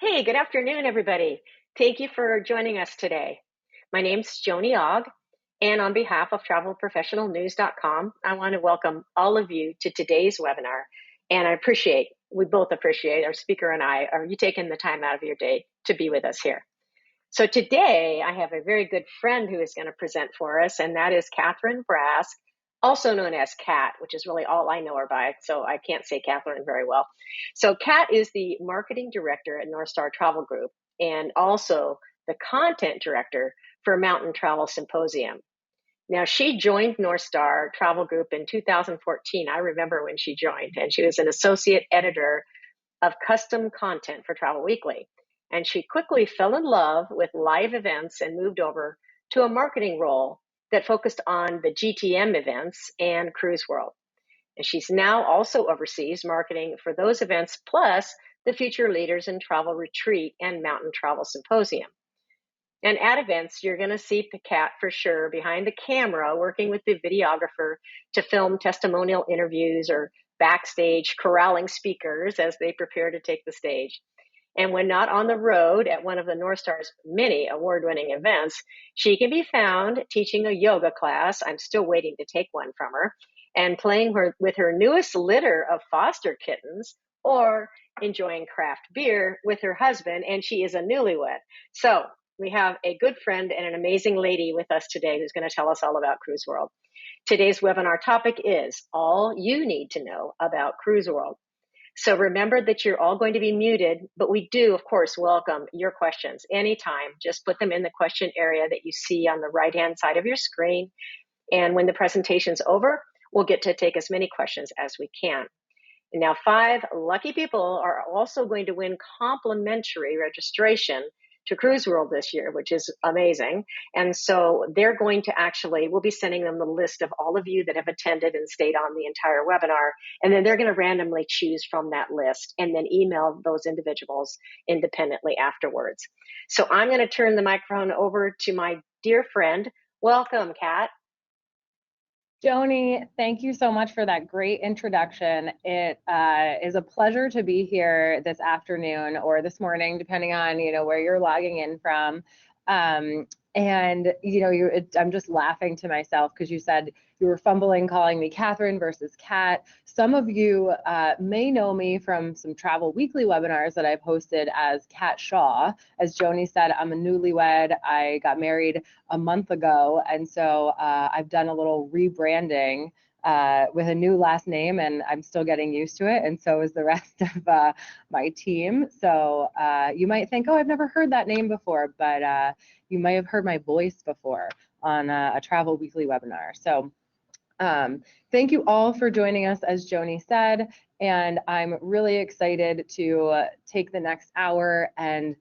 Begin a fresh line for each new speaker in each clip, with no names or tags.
Hey, good afternoon, everybody. Thank you for joining us today. My name's Joni Ogg, and on behalf of TravelProfessionalNews.com, I want to welcome all of you to today's webinar. And we both appreciate, our speaker and I, are you taking the time out of your day to be with us here. So today, I have a very good friend who is going to present for us, and that is Catherine Brask, also known as Kat, which is really all I know her by, so I can't say Catherine very well. So Kat is the marketing director at North Star Travel Group and also the content director for Mountain Travel Symposium. Now, she joined North Star Travel Group in 2014. I remember when she joined, and she was an associate editor of custom content for Travel Weekly. And she quickly fell in love with live events and moved over to a marketing role that focused on the GTM events and CruiseWorld. And she's now also oversees marketing for those events, plus the Future Leaders in Travel Retreat and Mountain Travel Symposium. And at events, you're going to see Kat for sure behind the camera working with the videographer to film testimonial interviews or backstage corralling speakers as they prepare to take the stage. And when not on the road at one of the North Star's many award-winning events, she can be found teaching a yoga class. I'm still waiting to take one from her, and playing with her newest litter of foster kittens, or enjoying craft beer with her husband, and she is a newlywed. So we have a good friend and an amazing lady with us today who's going to tell us all about CruiseWorld. Today's webinar topic is all you need to know about CruiseWorld. So remember that you're all going to be muted, but we do, of course, welcome your questions anytime. Just put them in the question area that you see on the right-hand side of your screen. And when the presentation's over, we'll get to take as many questions as we can. And now 5 lucky people are also going to win complimentary registration to CruiseWorld this year, which is amazing. And so they're going to we'll be sending them the list of all of you that have attended and stayed on the entire webinar. And then they're going to randomly choose from that list and then email those individuals independently afterwards. So I'm going to turn the microphone over to my dear friend. Welcome, Kat.
Joni, thank you so much for that great introduction. It is a pleasure to be here this afternoon or this morning, depending on where you're logging in from. And I'm just laughing to myself because you said you were fumbling calling me Catherine versus Kat. Some of you may know me from some Travel Weekly webinars that I've hosted as Kat Shaw. As Joni said, I'm a newlywed. I got married a month ago, and so I've done a little rebranding with a new last name, and I'm still getting used to it, and so is the rest of my team. So you might think, oh, I've never heard that name before, but you might have heard my voice before on a Travel Weekly webinar. So thank you all for joining us, as Joni said, and I'm really excited to take the next hour and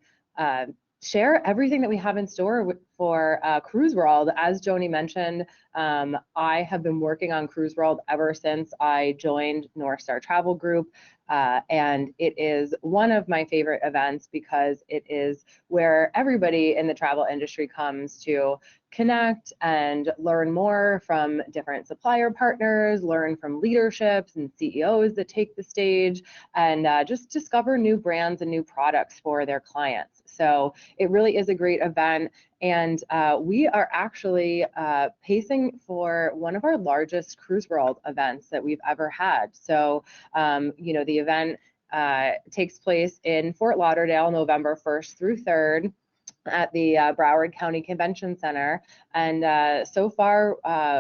share everything that we have in store for CruiseWorld. As Joni mentioned, I have been working on CruiseWorld ever since I joined North Star Travel Group, and it is one of my favorite events because it is where everybody in the travel industry comes to connect and learn more from different supplier partners, learn from leaderships and CEOs that take the stage, and just discover new brands and new products for their clients. So it really is a great event, and we are actually pacing for one of our largest CruiseWorld events that we've ever had. So, the event takes place in Fort Lauderdale, November 1st through 3rd. At the Broward County Convention Center, and so far,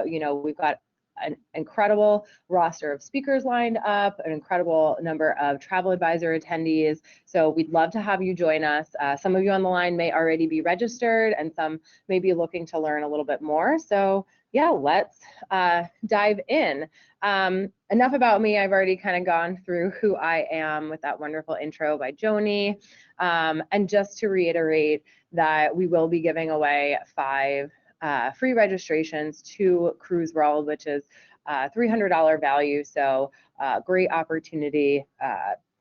we've got an incredible roster of speakers lined up, an incredible number of travel advisor attendees. So we'd love to have you join us. Some of you on the line may already be registered, and some may be looking to learn a little bit more. So yeah, let's dive in. Enough about me. I've already kind of gone through who I am with that wonderful intro by Joni. And just to reiterate that we will be giving away 5 free registrations to CruiseWorld, which is $300 value. So great opportunity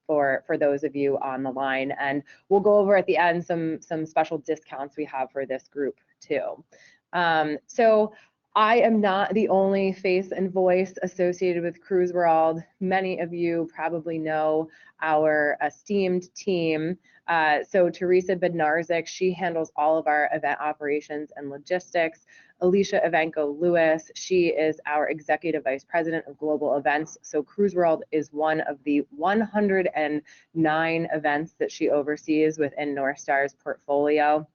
for those of you on the line. And we'll go over at the end some special discounts we have for this group too. So I am not the only face and voice associated with CruiseWorld. Many of you probably know our esteemed team. So Teresa Bednarzik, she handles all of our event operations and logistics. Alicia Evanko-Lewis, she is our Executive Vice President of Global Events. So CruiseWorld is one of the 109 events that she oversees within North Star's portfolio.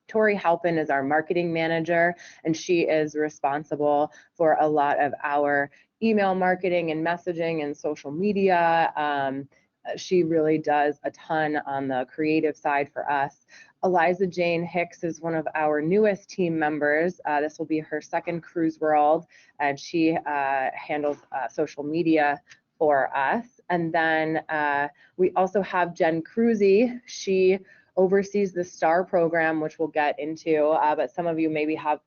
Tori Halpin is our marketing manager, and she is responsible for a lot of our email marketing and messaging and social media. She really does a ton on the creative side for us. Eliza Jane Hicks is one of our newest team members. This will be her second CruiseWorld, and she handles social media for us. And then we also have Jen Cruzy. She oversees the STAR program, which we'll get into, but some of you maybe have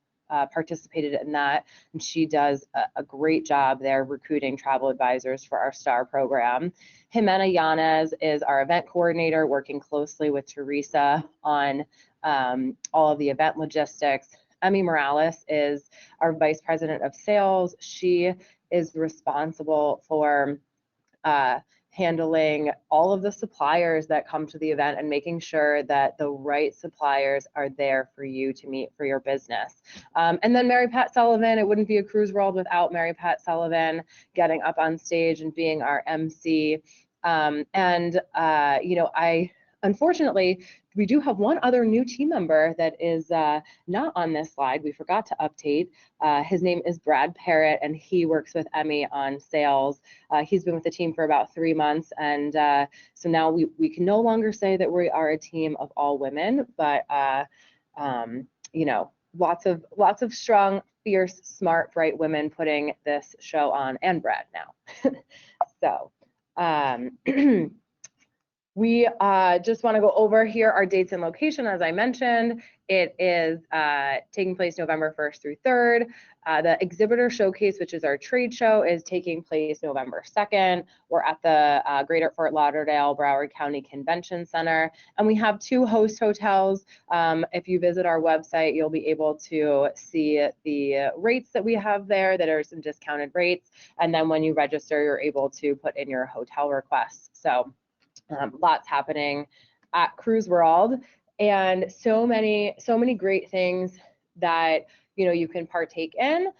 participated in that, and she does a great job there recruiting travel advisors for our STAR program. Jimena Yanez is our event coordinator, working closely with Teresa on all of the event logistics. Emmy Morales is our vice president of sales. She is responsible for handling all of the suppliers that come to the event and making sure that the right suppliers are there for you to meet for your business. And then Mary Pat Sullivan, it wouldn't be a CruiseWorld without Mary Pat Sullivan getting up on stage and being our MC. Unfortunately, we do have one other new team member that is not on this slide. We forgot to update. His name is Brad Parrott, and he works with Emmy on sales. He's been with the team for about 3 months, and so now we can no longer say that we are a team of all women, but lots of strong, fierce, smart, bright women putting this show on, and Brad now. So. We just want to go over here our dates and location. As I mentioned, it is taking place November 1st through 3rd. The Exhibitor Showcase, which is our trade show, is taking place November 2nd. We're at the Greater Fort Lauderdale Broward County Convention Center, and we have 2 host hotels. If you visit our website, you'll be able to see the rates that we have there that are some discounted rates, and then when you register, you're able to put in your hotel requests. So lots happening at CruiseWorld, and so many great things that you can partake in.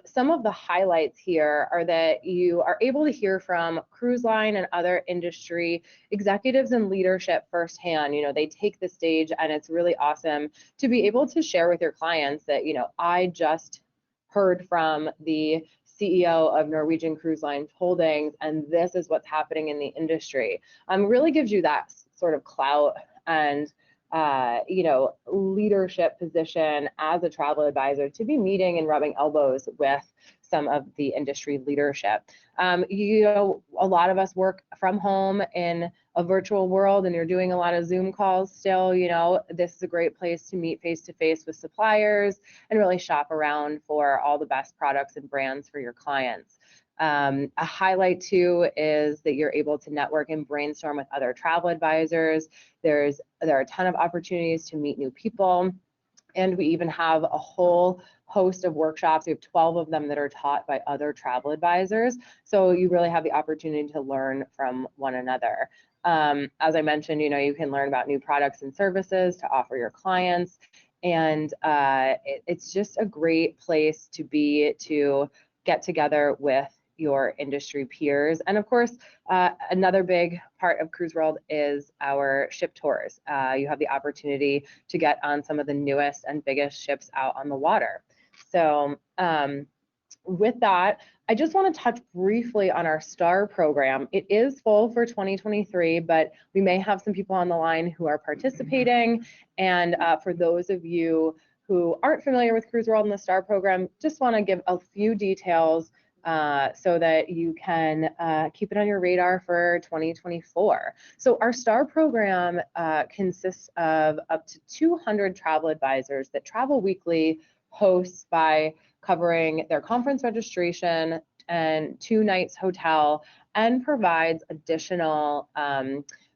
Some of the highlights here are that you are able to hear from cruise line and other industry executives and leadership firsthand. They take the stage, and it's really awesome to be able to share with your clients that I just heard from the CEO of Norwegian Cruise Line Holdings, and this is what's happening in the industry. Really gives you that sort of clout and leadership position as a travel advisor to be meeting and rubbing elbows with some of the industry leadership. A lot of us work from home in a virtual world, and you're doing a lot of Zoom calls still. This is a great place to meet face-to-face with suppliers and really shop around for all the best products and brands for your clients. A highlight too is that you're able to network and brainstorm with other travel advisors. There are a ton of opportunities to meet new people, and we even have a whole host of workshops. We have 12 of them that are taught by other travel advisors. So you really have the opportunity to learn from one another. As I mentioned, you can learn about new products and services to offer your clients. And it's just a great place to be, to get together with your industry peers. And of course, another big part of CruiseWorld is our ship tours. You have the opportunity to get on some of the newest and biggest ships out on the water. So with that, I just want to touch briefly on our STAR program. It is full for 2023, but we may have some people on the line who are participating. And for those of you who aren't familiar with CruiseWorld and the STAR program, just want to give a few details so that you can keep it on your radar for 2024. So our STAR program consists of up to 200 travel advisors that travel weekly, hosts by covering their conference registration and 2 nights hotel, and provides additional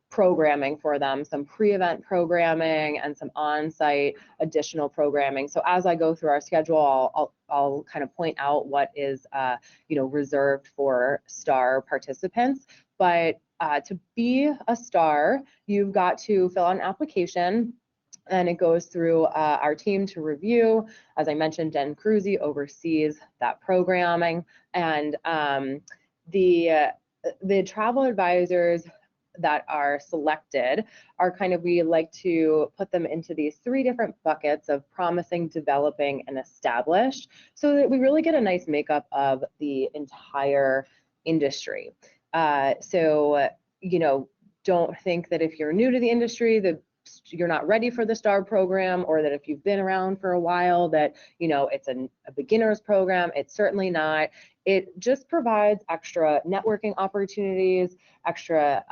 programming for them, some pre-event programming and some on-site additional programming. So as I go through our schedule, I'll kind of point out what is reserved for STAR participants. But to be a STAR, you've got to fill out an application, and it goes through our team to review. As I mentioned, Jen Cruzy oversees that programming, and the travel advisors that are selected are we like to put them into these 3 different buckets of promising, developing, and established, so that we really get a nice makeup of the entire industry. So don't think that if you're new to the industry that you're not ready for the STAR program, or that if you've been around for a while that it's a beginner's program. It's certainly not. It just provides extra networking opportunities, extra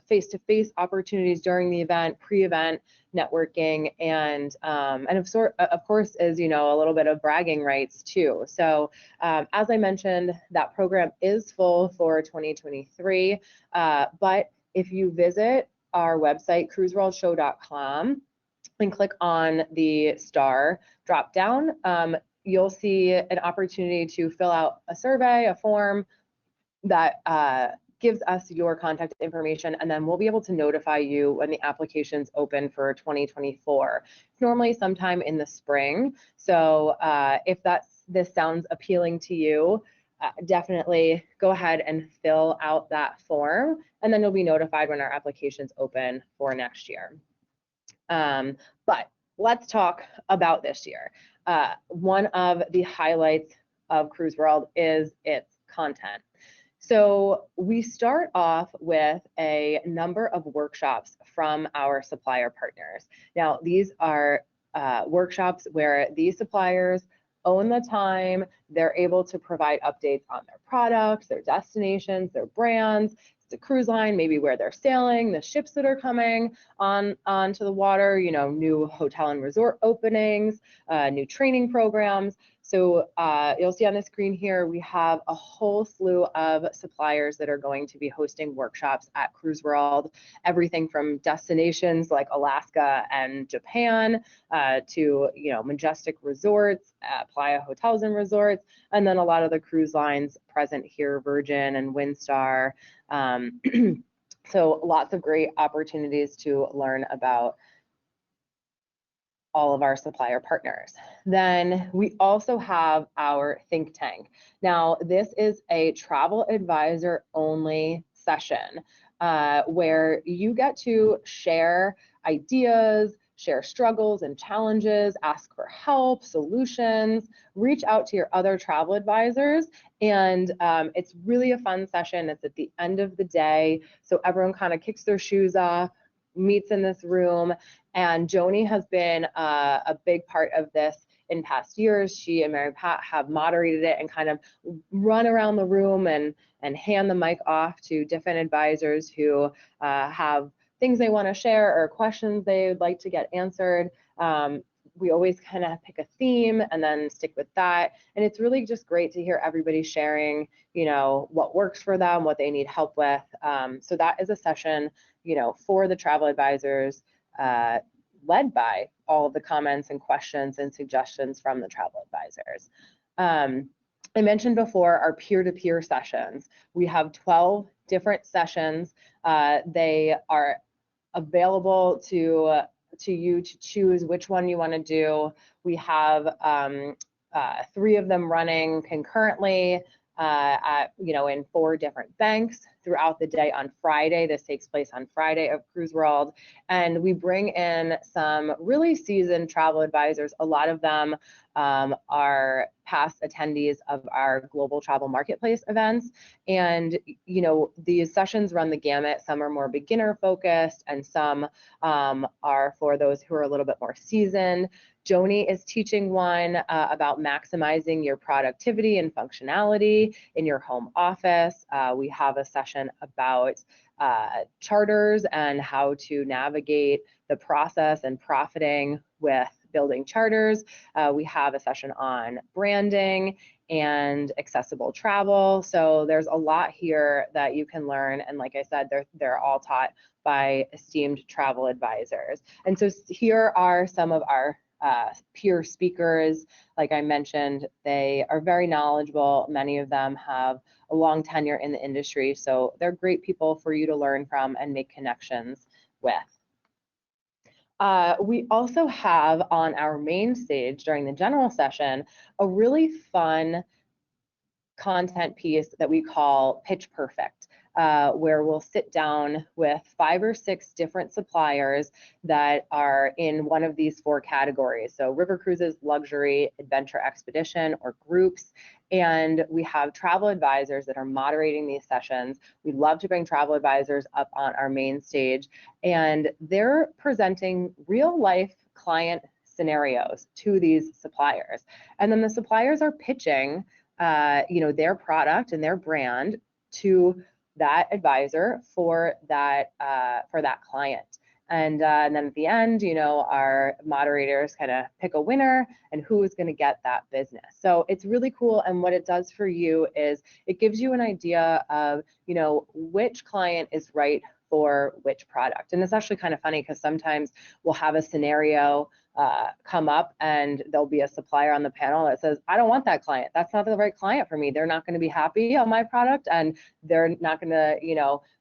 face-to-face opportunities during the event, pre-event networking, and of course is a little bit of bragging rights too. So as I mentioned, that program is full for 2023, but if you visit our website, cruiseworldshow.com, and click on the STAR drop down, you'll see an opportunity to fill out a survey, a form that gives us your contact information, and then we'll be able to notify you when the application's open for 2024. It's normally sometime in the spring. So if this sounds appealing to you, definitely go ahead and fill out that form, and then you'll be notified when our application's open for next year. But let's talk about this year. One of the highlights of CruiseWorld is its content. So we start off with a number of workshops from our supplier partners. Now, these are workshops where these suppliers own the time. They're able to provide updates on their products, their destinations, their brands, the cruise line, maybe where they're sailing, the ships that are coming onto the water, new hotel and resort openings, new training programs. So you'll see on the screen here, we have a whole slew of suppliers that are going to be hosting workshops at CruiseWorld, everything from destinations like Alaska and Japan to, majestic resorts, Playa Hotels and Resorts, and then a lot of the cruise lines present here, Virgin and Windstar. So lots of great opportunities to learn about all of our supplier partners. Then we also have our think tank. Now, this is a travel advisor only session where you get to share ideas, share struggles and challenges, ask for help, solutions, reach out to your other travel advisors. And it's really a fun session. It's at the end of the day. So everyone kind of kicks their shoes off, meets in this room. And Joni has been a big part of this in past years. She and Mary Pat have moderated it and kind of run around the room and hand the mic off to different advisors who have things they want to share or questions they would like to get answered. We always kind of pick a theme and then stick with that. And it's really just great to hear everybody sharing, what works for them, what they need help with. So that is a session, for the travel advisors, led by all of the comments and questions and suggestions from the travel advisors. I mentioned before our peer-to-peer sessions. We have 12 different sessions. They are available to you to choose which one you want to do. We have 3 of them running concurrently in 4 different banks throughout the day on Friday. This takes place on Friday of CruiseWorld, and we bring in some really seasoned travel advisors. A lot of them are past attendees of our Global Travel Marketplace events, and these sessions run the gamut. Some are more beginner focused, and some are for those who are a little bit more seasoned. Joni is teaching one about maximizing your productivity and functionality in your home office. We have a session about charters and how to navigate the process and profiting with building charters. We have a session on branding and accessible travel. So there's a lot here that you can learn. And like I said, they're all taught by esteemed travel advisors. And so here are some of our peer speakers. Like I mentioned, they are very knowledgeable. Many of them have a long tenure in the industry, so they're great people for you to learn from and make connections with. We also have on our main stage during the general session a really fun content piece that we call Pitch Perfect, where we'll sit down with 5 or 6 different suppliers that are in one of these 4 categories. So river cruises, luxury, adventure expedition, or groups. And we have travel advisors that are moderating these sessions. We love to bring travel advisors up on our main stage, and they're presenting real life client scenarios to these suppliers. And then the suppliers are pitching their product and their brand to that advisor for that client. And then at the end, our moderators kind of pick a winner and who is going to get that business. So it's really cool. And what it does for you is it gives you an idea of, which client is right for which product. And it's actually kind of funny because sometimes we'll have a scenario come up and there'll be a supplier on the panel that says, I don't want that client. That's not the right client for me. They're not going to be happy on my product, and they're not going to,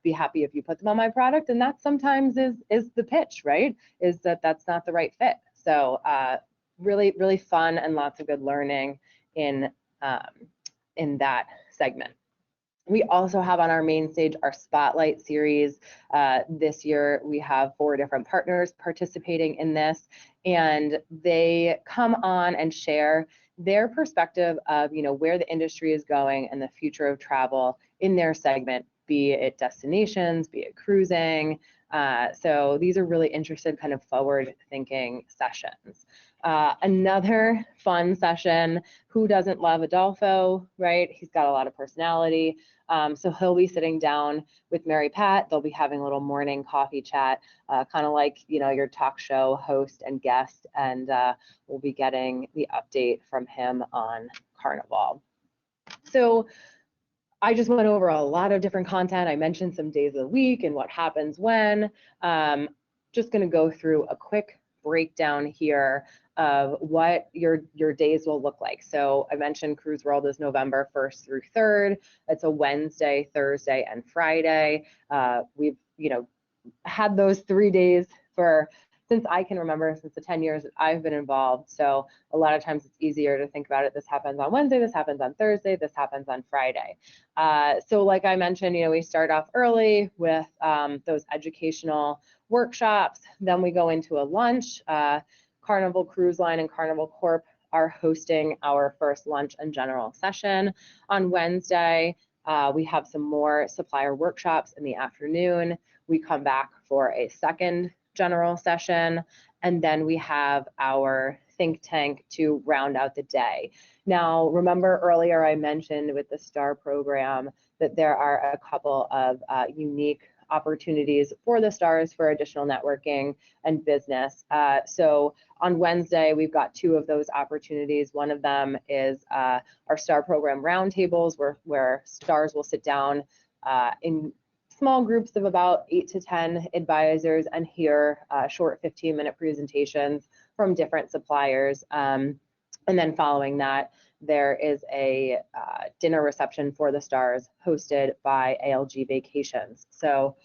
be happy if you put them on my product. And that sometimes is the pitch, right? Is that that's not the right fit. So really, really fun and lots of good learning in that segment. We also have on our main stage our Spotlight series. This year we have 4 different partners participating in this, and they come on and share their perspective of where the industry is going and the future of travel in their segment, be it destinations, be it cruising. So these are really interested, kind of forward-thinking sessions. Another fun session, who doesn't love Adolfo, right? He's got a lot of personality. So he'll be sitting down with Mary Pat. They'll be having a little morning coffee chat, kind of like, your talk show host and guest, and we'll be getting the update from him on Carnival. So I just went over a lot of different content. I mentioned some days of the week and what happens when. Just going to go through a quick breakdown here of what your days will look like. So I mentioned CruiseWorld is November 1st through 3rd. It's a Wednesday, Thursday, and Friday. We've had those 3 days since I can remember, since the 10 years that I've been involved. So a lot of times it's easier to think about it. This happens on Wednesday, this happens on Thursday, this happens on Friday. So like I mentioned, we start off early with those educational workshops. Then we go into a lunch. Carnival Cruise Line and Carnival Corp are hosting our first lunch and general session. On Wednesday, we have some more supplier workshops in the afternoon. We come back for a second general session, and then we have our think tank to round out the day. Now, remember earlier I mentioned with the STAR program that there are a couple of unique opportunities for the stars for additional networking and business. So on Wednesday, we've got 2 of those opportunities. One of them is our STAR program roundtables, where stars will sit down in small groups of about 8 to 10 advisors and hear short 15-minute presentations from different suppliers. And then following that, there is a dinner reception for the stars hosted by ALG Vacations. So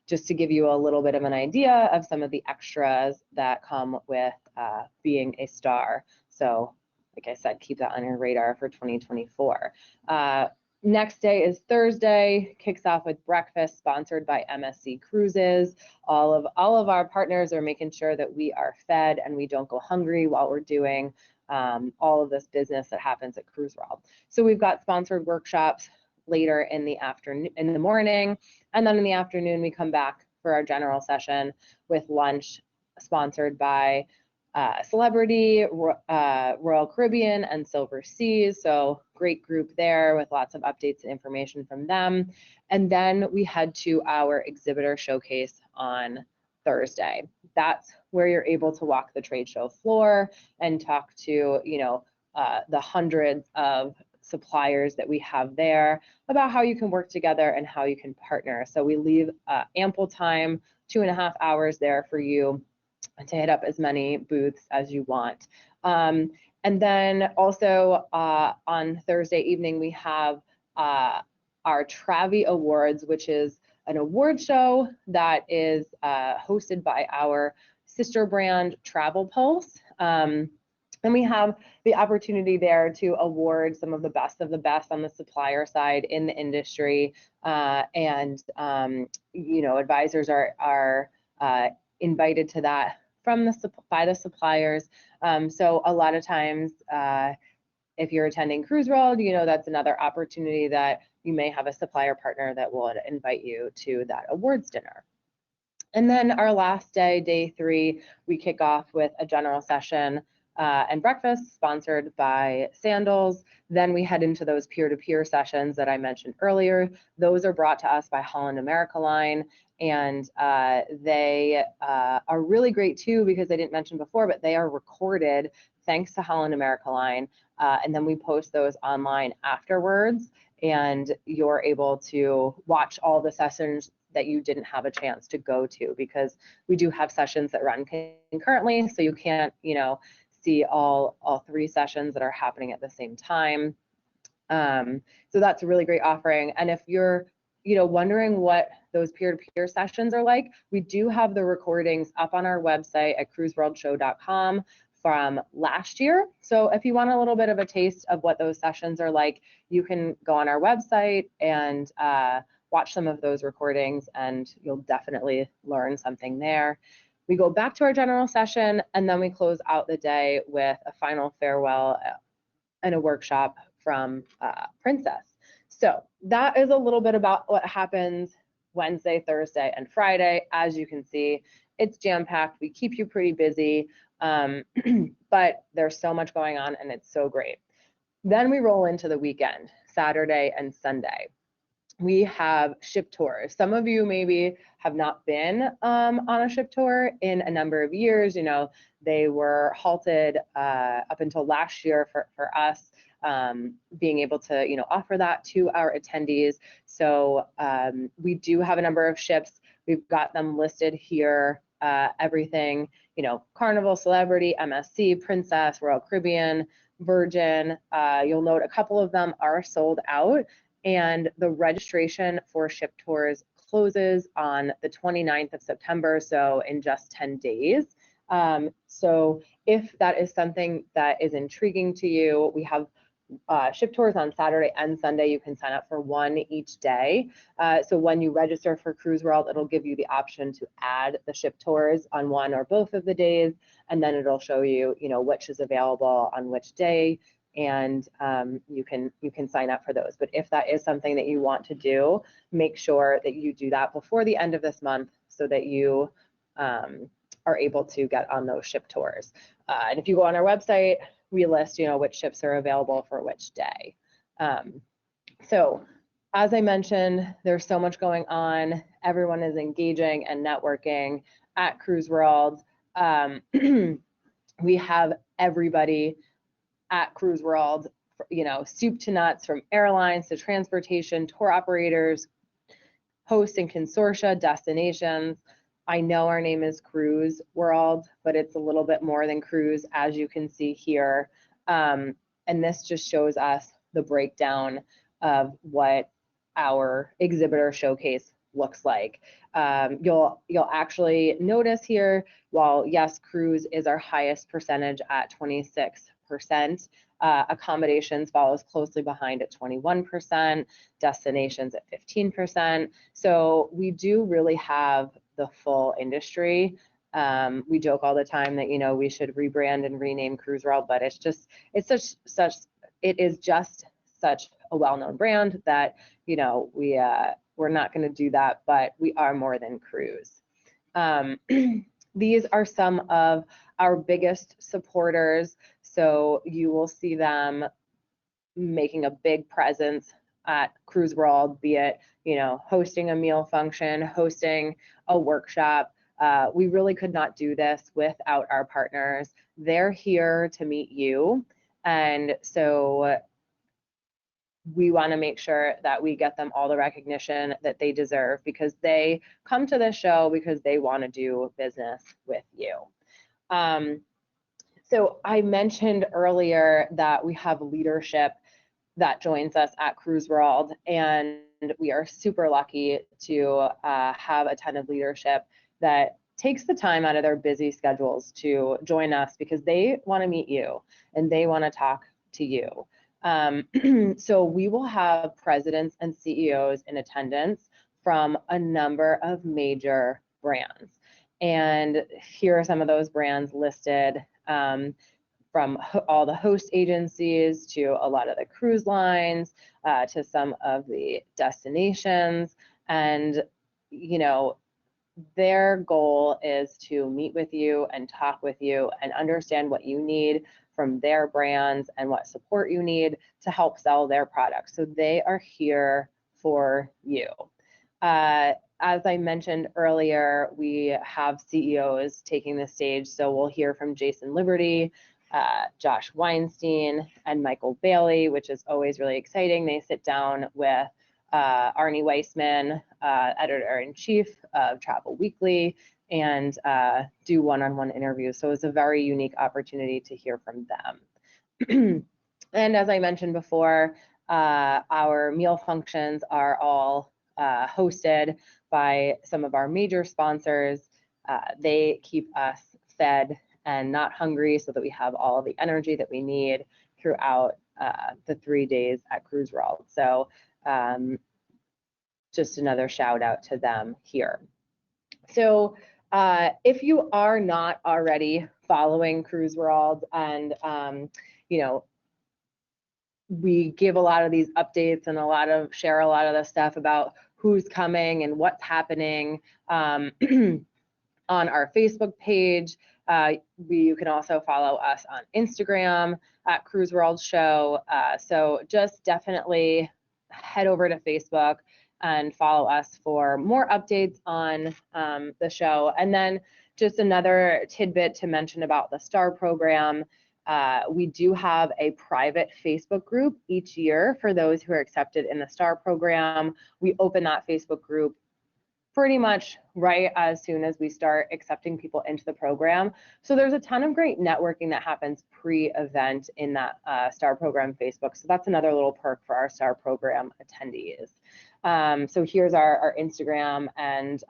just to give you a little bit of an idea of some of the extras that come with being a star. So like I said, keep that on your radar for 2024. Next day is Thursday, kicks off with breakfast sponsored by MSC Cruises. All of our partners are making sure that we are fed and we don't go hungry while we're doing all of this business that happens at CruiseWorld. So we've got sponsored workshops later in the afternoon, in the morning, and then in the afternoon we come back for our general session with lunch sponsored by Celebrity, Royal Caribbean, and Silver Seas. So great group there with lots of updates and information from them. And then we head to our exhibitor showcase on Thursday. That's where you're able to walk the trade show floor and talk to, the hundreds of suppliers that we have there about how you can work together and how you can partner. So we leave ample time, 2.5 hours there for you to hit up as many booths as you want. And then also on Thursday evening, we have our Travi Awards, which is an award show that is hosted by our sister brand Travel Pulse. And we have the opportunity there to award some of the best on the supplier side in the industry. Advisors are invited to that by the suppliers. So a lot of times, if you're attending CruiseWorld, that's another opportunity that you may have a supplier partner that will invite you to that awards dinner. And then our last day, day 3, we kick off with a general session and breakfast sponsored by Sandals. Then we head into those peer-to-peer sessions that I mentioned earlier. Those are brought to us by Holland America Line, and they are really great too, because I didn't mention before, but they are recorded thanks to Holland America Line. And then we post those online afterwards, and you're able to watch all the sessions that you didn't have a chance to go to, because we do have sessions that run concurrently, so you can't, see all 3 sessions that are happening at the same time. So that's a really great offering. And if you're, wondering what those peer-to-peer sessions are like, we do have the recordings up on our website at cruiseworldshow.com from last year. So if you want a little bit of a taste of what those sessions are like, you can go on our website and watch some of those recordings, and you'll definitely learn something there. We go back to our general session, and then we close out the day with a final farewell and a workshop from Princess. So that is a little bit about what happens Wednesday, Thursday, and Friday. As you can see, it's jam-packed. We keep you pretty busy, but there's so much going on, and it's so great. Then we roll into the weekend, Saturday and Sunday. We have ship tours. Some of you maybe have not been on a ship tour in a number of years. They were halted up until last year for us, being able to offer that to our attendees. So we do have a number of ships. We've got them listed here. Everything, Carnival, Celebrity, MSC, Princess, Royal Caribbean, Virgin. You'll note a couple of them are sold out. And the registration for ship tours closes on the 29th of September, so in just 10 days. So if that is something that is intriguing to you, we have ship tours on Saturday and Sunday. You can sign up for one each day. So when you register for CruiseWorld, it'll give you the option to add the ship tours on one or both of the days, and then it'll show you, which is available on which day. And you can sign up for those. But if that is something that you want to do, make sure that you do that before the end of this month, so that you are able to get on those ship tours. And if you go on our website, we list, which ships are available for which day. So as I mentioned, there's so much going on. Everyone is engaging and networking at CruiseWorld. We have everybody at CruiseWorld, soup to nuts, from airlines to transportation, tour operators, hosts and consortia, destinations. I know our name is CruiseWorld, but it's a little bit more than cruise, as you can see here. And this just shows us the breakdown of what our exhibitor showcase looks like. You'll actually notice here, while yes, cruise is our highest percentage at 26%, accommodations follows closely behind at 21%, destinations at 15%. So we do really have the full industry. We joke all the time that we should rebrand and rename CruiseWorld, but it is just such a well-known brand that we're not going to do that, but we are more than cruise. These are some of our biggest supporters. So you will see them making a big presence at CruiseWorld, be it, hosting a meal function, hosting a workshop, We really could not do this without our partners. They're here to meet you. And so we want to make sure that we get them all the recognition that they deserve, because they come to the show because they want to do business with you. So I mentioned earlier that we have leadership that joins us at CruiseWorld, and we are super lucky to have a ton of leadership that takes the time out of their busy schedules to join us because they want to meet you and they want to talk to you. So we will have presidents and CEOs in attendance from a number of major brands. And here are some of those brands listed, from all the host agencies to a lot of the cruise lines, to some of the destinations. And, you know, their goal is to meet with you and talk with you and understand what you need from their brands and what support you need to help sell their products. So they are here for you. As I mentioned earlier, we have CEOs taking the stage. So we'll hear from Jason Liberty, Josh Weinstein, and Michael Bailey, which is always really exciting. They sit down with Arnie Weissman, editor-in-chief of Travel Weekly, and do one-on-one interviews. So it's a very unique opportunity to hear from them. And as I mentioned before, our meal functions are all hosted by some of our major sponsors. They keep us fed and not hungry so that we have all of the energy that we need throughout the 3 days at CruiseWorld. So just another shout out to them here. So if you are not already following CruiseWorld, and you know, we give a lot of these updates and share a lot of the stuff about who's coming and what's happening on our Facebook page. You can also follow us on Instagram at CruiseWorld Show. So just definitely head over to Facebook and follow us for more updates on the show. And then just another tidbit to mention about the STAR program. We do have a private Facebook group each year for those who are accepted in the STAR program. We open that Facebook group pretty much right as soon as we start accepting people into the program. So there's a ton of great networking that happens pre-event in that STAR program Facebook. So that's another little perk for our STAR program attendees. So here's our Instagram and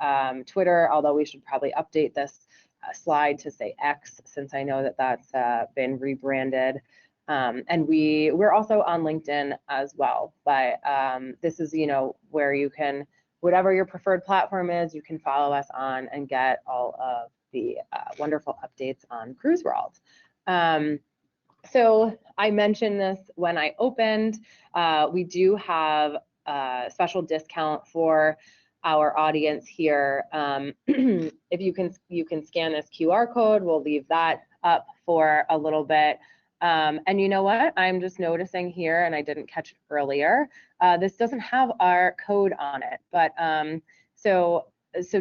Twitter, although we should probably update this slide to say X, since I know that that's been rebranded. And we're also on LinkedIn as well, but this is, you know, where you can, whatever your preferred platform is, you can follow us on and get all of the wonderful updates on CruiseWorld. So I mentioned this when I opened. We do have a special discount for our audience here. If you can scan this QR code, we'll leave that up for a little bit. And you know what? I'm just noticing here, and I didn't catch it earlier, this doesn't have our code on it. But so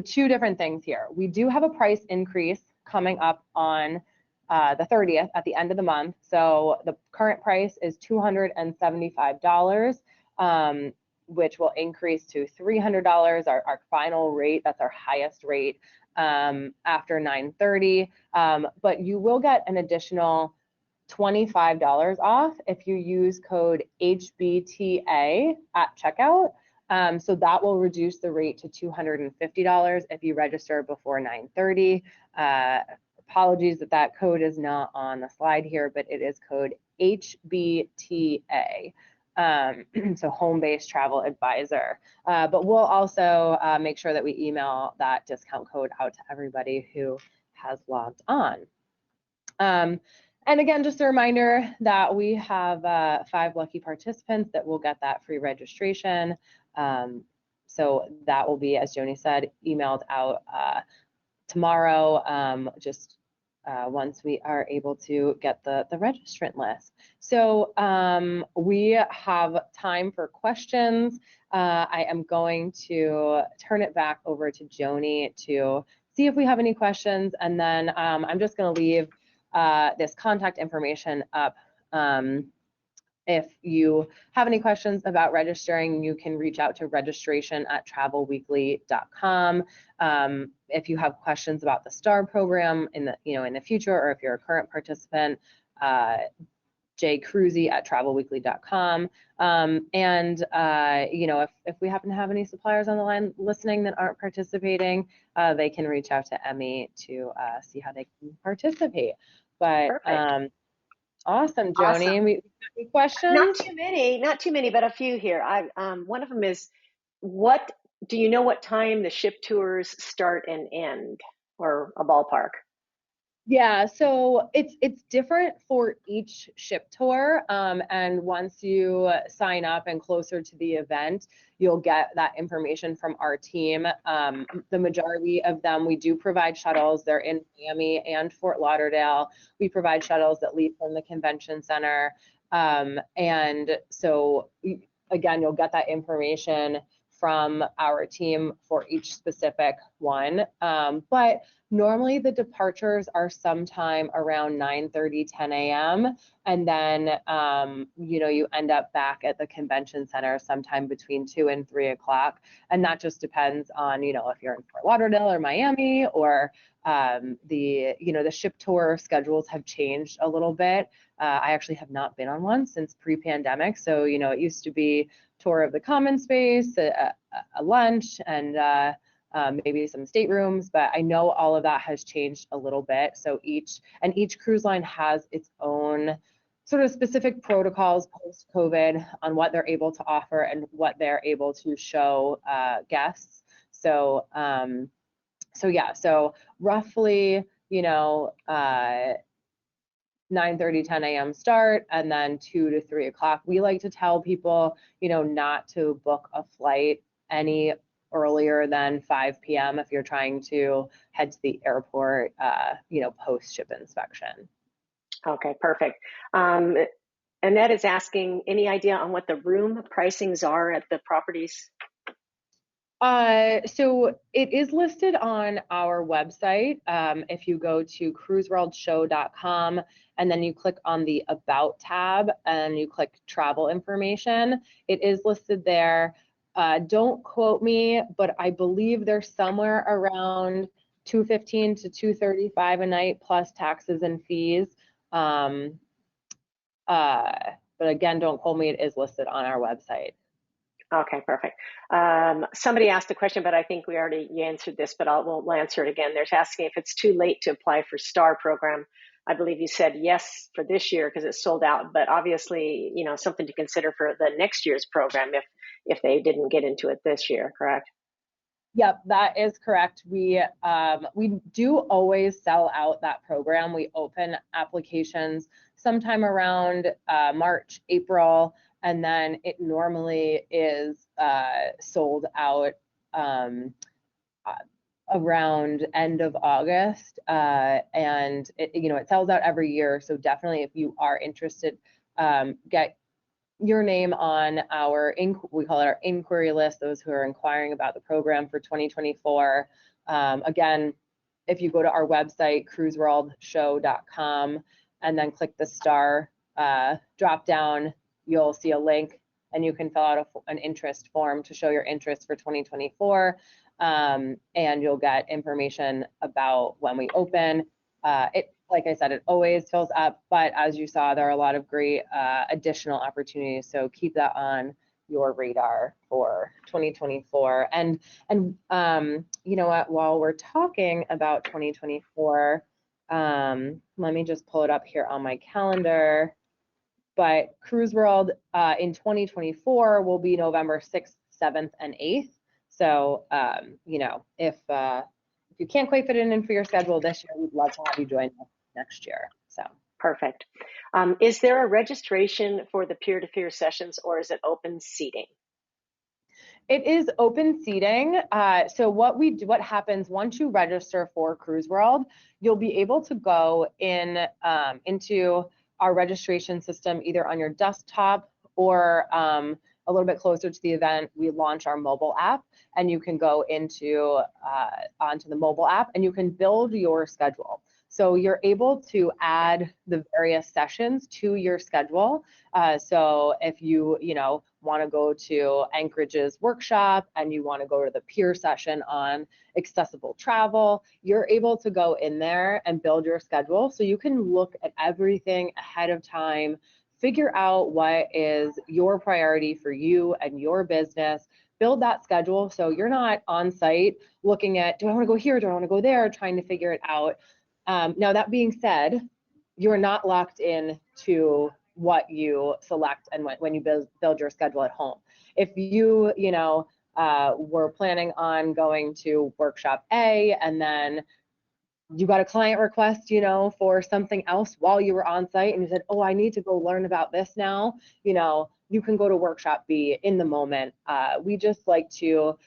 two different things here. We do have a price increase coming up on the 30th at the end of the month. So the current price is $275, which will increase to $300, our final rate. That's our highest rate after 9/30. But you will get an additional $25 off if you use code HBTA at checkout. So that will reduce the rate to $250 if you register before 9/30. Apologies that code is not on the slide here, but it is code HBTA. So home-based travel advisor. But we'll also make sure that we email that discount code out to everybody who has logged on. And again, just a reminder that we have 5 lucky participants that will get that free registration. So that will be, as Joni said, emailed out tomorrow, just once we are able to get the registrant list. So we have time for questions. I am going to turn it back over to Joni to see if we have any questions, and then I'm just going to leave this contact information up. If you have any questions about registering, you can reach out to registration@travelweekly.com. If you have questions about the STAR program in the future, or if you're a current participant, jcruisey@travelweekly.com. If we happen to have any suppliers on the line listening that aren't participating, they can reach out to Emmy to see how they can participate. But awesome, Joni.
Awesome.
We got any questions?
Not too many, but a few here. One of them is, do you know what time the ship tours start and end, or a ballpark?
Yeah, so it's different for each ship tour, and once you sign up and closer to the event, you'll get that information from our team. The majority of them, we do provide shuttles. They're in Miami and Fort Lauderdale. We provide shuttles that leave from the convention center, and so again, you'll get that information from our team for each specific one. But normally the departures are sometime around 9:30, 10 a.m. And then, you end up back at the convention center sometime between 2 and 3 o'clock. And that just depends on, if you're in Fort Lauderdale or Miami, or the ship tour schedules have changed a little bit. I actually have not been on one since pre-pandemic. So, it used to be tour of the common space, a lunch, and maybe some staterooms, but I know all of that has changed a little bit. So each cruise line has its own sort of specific protocols post-COVID on what they're able to offer and what they're able to show guests. So so roughly, 9:30, 10 a.m. start, and then 2 to 3 o'clock. We like to tell people, not to book a flight any earlier than 5 p.m. if you're trying to head to the airport, post ship inspection.
Okay, perfect. Annette is asking, any idea on what the room pricings are at the properties?
So it is listed on our website. If you go to cruiseworldshow.com and then you click on the About tab and you click Travel Information, it is listed there. Don't quote me, but I believe they're somewhere around $215 to $235 a night plus taxes and fees. But again, don't quote me. It is listed on our website.
Okay, perfect. Somebody asked a question, but I think you answered this, but we'll answer it again. They're asking if it's too late to apply for STAR program. I believe you said yes for this year because it's sold out, but obviously, something to consider for the next year's program if they didn't get into it this year, correct?
Yep, that is correct. We do always sell out that program. We open applications sometime around March, April, and then it normally is sold out around end of August, and it sells out every year. So definitely, if you are interested, get your name on we call it our inquiry list, those who are inquiring about the program for 2024. Again, if you go to our website, cruiseworldshow.com, and then click the STAR drop down, you'll see a link and you can fill out an interest form to show your interest for 2024. And you'll get information about when we open. Like I said, it always fills up, but as you saw, there are a lot of great additional opportunities. So keep that on your radar for 2024. And you know what, while we're talking about 2024, let me just pull it up here on my calendar. But Cruise World in 2024 will be November 6th, 7th, and 8th. So, if you can't quite fit it in for your schedule this year, we'd love to have you join us next year. So
perfect. Is there a registration for the peer-to-peer sessions, or is it open seating?
It is open seating. So what happens once you register for Cruise World, you'll be able to go into our registration system either on your desktop or a little bit closer to the event, we launch our mobile app, and you can go into onto the mobile app and you can build your schedule. So you're able to add the various sessions to your schedule. So if you want to go to Anchorage's workshop and you want to go to the peer session on accessible travel, you're able to go in there and build your schedule so you can look at everything ahead of time, figure out what is your priority for you and your business, build that schedule so you're not on site looking at, do I want to go here, do I want to go there, trying to figure it out. Now, that being said, you're not locked in to what you select and when you build your schedule at home. If you, were planning on going to workshop A and then you got a client request, for something else while you were on site and you said, oh, I need to go learn about this now, you can go to workshop B in the moment. We just like to,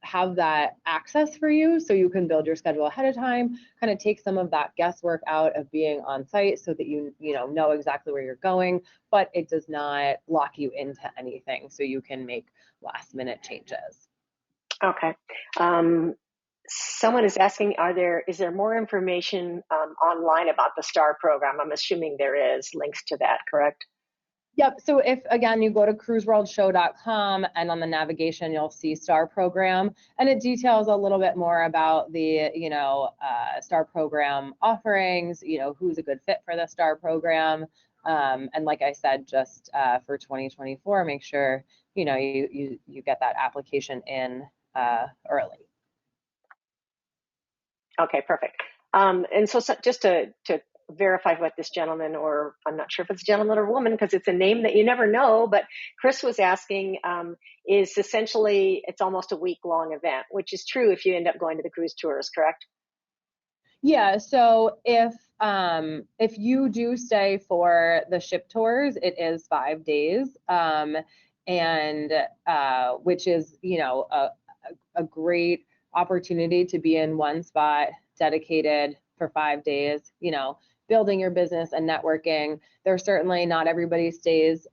have that access for you so you can build your schedule ahead of time, kind of take some of that guesswork out of being on site so that you know exactly where you're going, but it does not lock you into anything, so you can make last minute changes.
Okay. Someone is asking, is there more information online about the STAR program? I'm assuming there is links to that, correct?
Yep. So if, again, you go to cruiseworldshow.com and on the navigation, you'll see STAR program, and it details a little bit more about the, STAR program offerings, who's a good fit for the STAR program. And like I said, just for 2024, make sure, you get that application in early.
Okay, perfect. And so just to verify what this gentleman, or I'm not sure if it's a gentleman or woman because it's a name that you never know, but Chris was asking, is essentially it's almost a week-long event, which is true if you end up going to the cruise tours, correct?
Yeah, so if you do stay for the ship tours, it is 5 days, and which is a great opportunity to be in one spot dedicated for 5 days, building your business and networking. There's certainly not everybody stays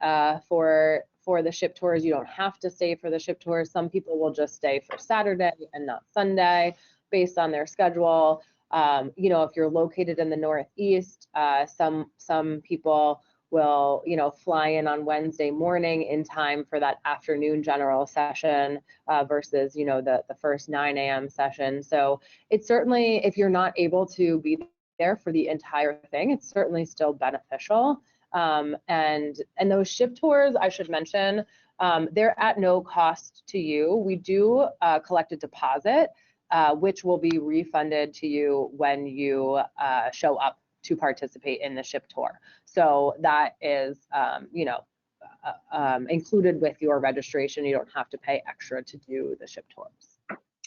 for the ship tours. You don't have to stay for the ship tours. Some people will just stay for Saturday and not Sunday based on their schedule. If you're located in the Northeast, some people will, fly in on Wednesday morning in time for that afternoon general session versus, the first 9 a.m. session. So it's certainly, if you're not able to be there for the entire thing, it's certainly still beneficial. And those ship tours, I should mention, they're at no cost to you. We do collect a deposit, which will be refunded to you when you show up to participate in the ship tour. So that is, included with your registration. You don't have to pay extra to do the ship tours.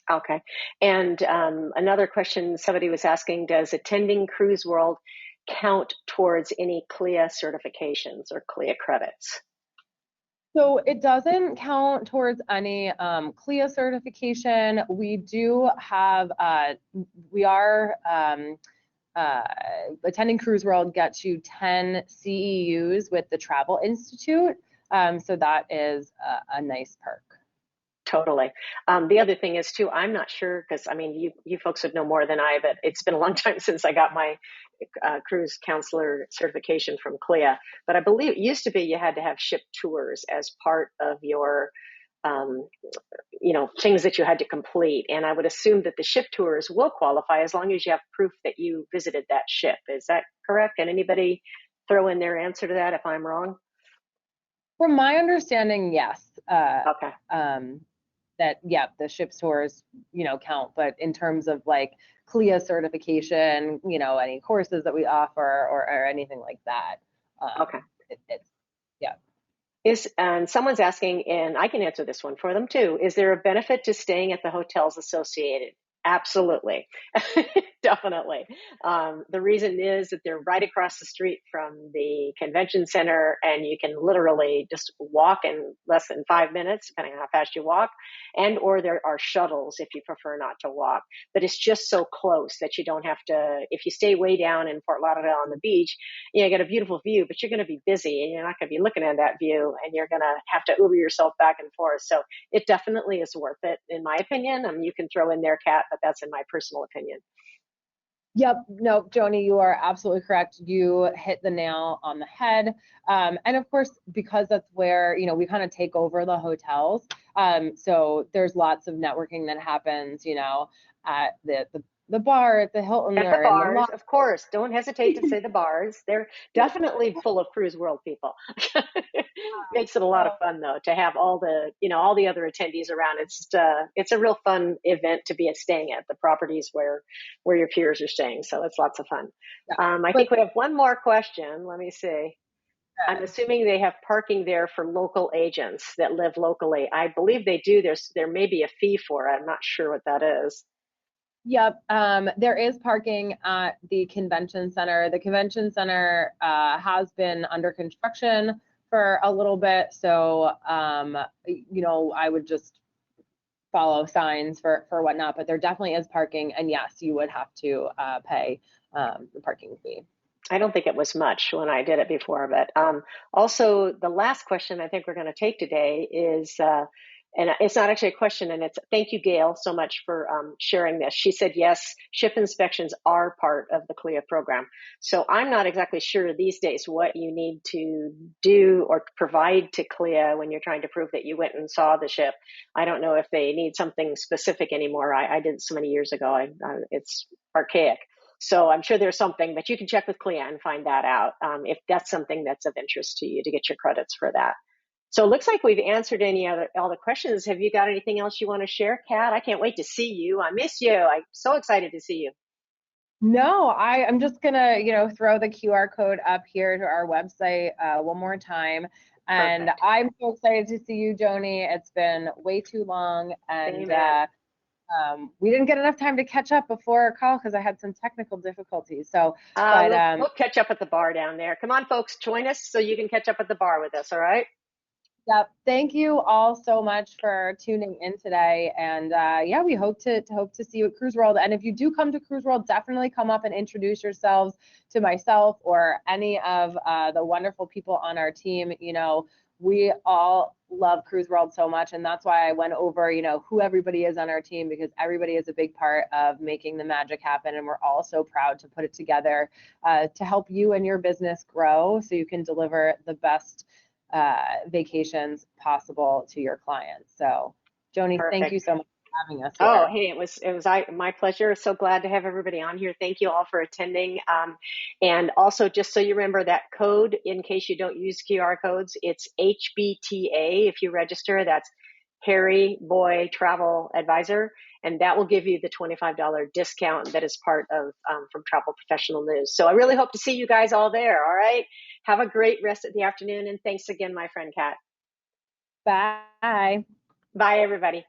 Okay. And another question somebody was asking, does attending CruiseWorld count towards any CLIA certifications or CLIA credits?
So it doesn't count towards any CLIA certification. We do have, we are attending CruiseWorld gets you 10 CEUs with the Travel Institute. So that is a nice perk.
Totally. The other thing is too, I'm not sure, because I mean, you folks would know more than I, but it's been a long time since I got my cruise counselor certification from CLIA. But I believe it used to be you had to have ship tours as part of your, things that you had to complete. And I would assume that the ship tours will qualify as long as you have proof that you visited that ship. Is that correct? Can anybody throw in their answer to that if I'm wrong?
From my understanding, yes.
Okay.
That, yeah, the ship tours, count, but in terms of like CLIA certification, any courses that we offer or anything like that.
Okay.
Yeah.
And someone's asking, and I can answer this one for them too, is there a benefit to staying at the hotels associated? Absolutely. definitely. The reason is that they're right across the street from the convention center, and you can literally just walk in less than 5 minutes, depending on how fast you walk, and or there are shuttles if you prefer not to walk. But it's just so close that you don't have to, if you stay way down in Fort Lauderdale on the beach, you get a beautiful view, but you're going to be busy and you're not going to be looking at that view, and you're going to have to Uber yourself back and forth. So it definitely is worth it, in my opinion. You can throw in there, Kat, but that's in my personal opinion.
Yep. No, Joni, you are absolutely correct. You hit the nail on the head. And of course, because that's where, we kind of take over the hotels. So there's lots of networking that happens, at the bar at the Hilton
At the
or in the
bars,
lobby.
of course. Don't hesitate to say the bars. They're definitely full of CruiseWorld people. Makes it a lot of fun though to have all the, all the other attendees around. It's just, it's a real fun event to be staying at the properties where your peers are staying. So it's lots of fun. I think we have one more question. Let me see. I'm assuming they have parking there for local agents that live locally. I believe they do. There may be a fee for it. I'm not sure what that is.
Yep. There is parking at the convention center. The convention center has been under construction for a little bit. So, I would just follow signs for whatnot, but there definitely is parking. And yes, you would have to pay the parking fee.
I don't think it was much when I did it before, but also the last question I think we're going to take today is, and it's not actually a question, and it's thank you, Gail, so much for sharing this. She said, yes, ship inspections are part of the CLIA program. So I'm not exactly sure these days what you need to do or provide to CLIA when you're trying to prove that you went and saw the ship. I don't know if they need something specific anymore. I did it so many years ago. It's archaic. So I'm sure there's something, but you can check with CLIA and find that out if that's something that's of interest to you to get your credits for that. So it looks like we've answered all the questions. Have you got anything else you want to share, Kat? I can't wait to see you. I miss you. I'm so excited to see you.
No, I'm just gonna, throw the QR code up here to our website one more time. And
Perfect.
I'm so excited to see you, Joni. It's been way too long, and we didn't get enough time to catch up before our call because I had some technical difficulties. So, but
we'll catch up at the bar down there. Come on, folks, join us so you can catch up at the bar with us. All right.
Yep. Thank you all so much for tuning in today. And we hope to see you at CruiseWorld. And if you do come to CruiseWorld, definitely come up and introduce yourselves to myself or any of the wonderful people on our team. We all love CruiseWorld so much, and that's why I went over, who everybody is on our team, because everybody is a big part of making the magic happen, and we're all so proud to put it together to help you and your business grow so you can deliver the best vacations possible to your clients. So, Joni,
Perfect.
thank you so much for having us here.
Oh, hey, it was my pleasure. So glad to have everybody on here. Thank you all for attending. And also, just so you remember that code, in case you don't use QR codes, it's HBTA. If you register, that's Harry Boy Travel Advisor, and that will give you the $25 discount that is part of from Travel Professional News. So I really hope to see you guys all there. All right. Have a great rest of the afternoon, and thanks again, my friend Kat.
Bye.
Bye, everybody.